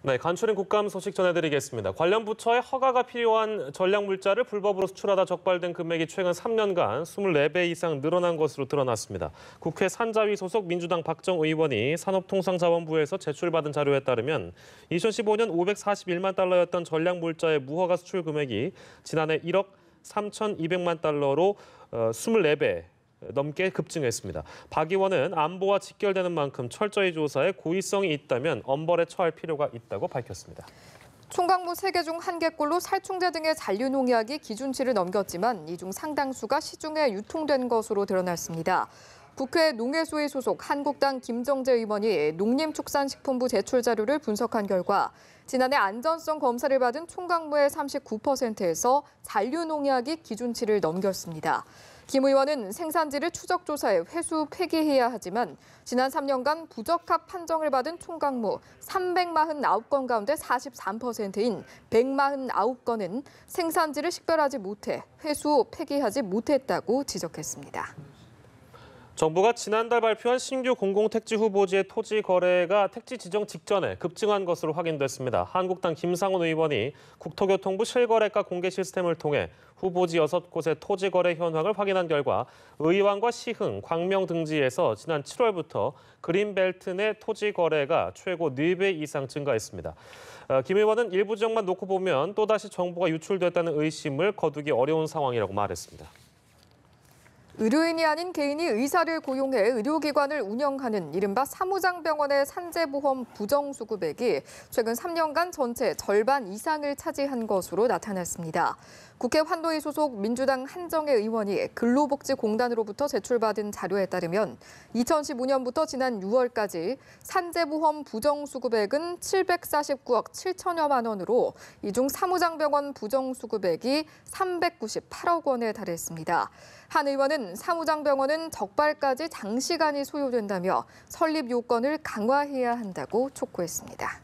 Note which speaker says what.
Speaker 1: 네, 간추린 국감 소식 전해드리겠습니다. 관련 부처의 허가가 필요한 전략물자를 불법으로 수출하다 적발된 금액이 최근 3년간 24배 이상 늘어난 것으로 드러났습니다. 국회 산자위 소속 민주당 박정 의원이 산업통상자원부에서 제출받은 자료에 따르면 2015년 541만 달러였던 전략물자의 무허가 수출 금액이 지난해 1억 3,200만 달러로 24배 넘게 급증했습니다. 박 의원은 안보와 직결되는 만큼 철저히 조사해 고의성이 있다면 엄벌에 처할 필요가 있다고 밝혔습니다.
Speaker 2: 총각무 3개 중 1개꼴로 살충제 등의 잔류농약이 기준치를 넘겼지만 이 중 상당수가 시중에 유통된 것으로 드러났습니다. 국회 농해수위 소속 한국당 김정재 의원이 농림축산식품부 제출 자료를 분석한 결과 지난해 안전성 검사를 받은 총각무의 39%에서 잔류농약이 기준치를 넘겼습니다. 김 의원은 생산지를 추적 조사해 회수 폐기해야 하지만 지난 3년간 부적합 판정을 받은 총각무 349건 가운데 43%인 149건은 생산지를 식별하지 못해 회수 폐기하지 못했다고 지적했습니다.
Speaker 1: 정부가 지난달 발표한 신규 공공택지 후보지의 토지 거래가 택지 지정 직전에 급증한 것으로 확인됐습니다. 한국당 김상훈 의원이 국토교통부 실거래가 공개 시스템을 통해 후보지 6곳의 토지 거래 현황을 확인한 결과 의왕과 시흥, 광명 등지에서 지난 7월부터 그린벨트 내 토지 거래가 최고 4배 이상 증가했습니다. 김 의원은 일부 지역만 놓고 보면 또다시 정보가 유출됐다는 의심을 거두기 어려운 상황이라고 말했습니다.
Speaker 2: 의료인이 아닌 개인이 의사를 고용해 의료기관을 운영하는 이른바 사무장병원의 산재보험 부정수급액이 최근 3년간 전체 절반 이상을 차지한 것으로 나타났습니다. 국회 환노위 소속 민주당 한정혜 의원이 근로복지공단으로부터 제출받은 자료에 따르면 2015년부터 지난 6월까지 산재보험 부정수급액은 749억 7천여만 원으로 이 중 사무장병원 부정수급액이 398억 원에 달했습니다. 한 의원은 사무장병원은 적발까지 장시간이 소요된다며 설립 요건을 강화해야 한다고 촉구했습니다.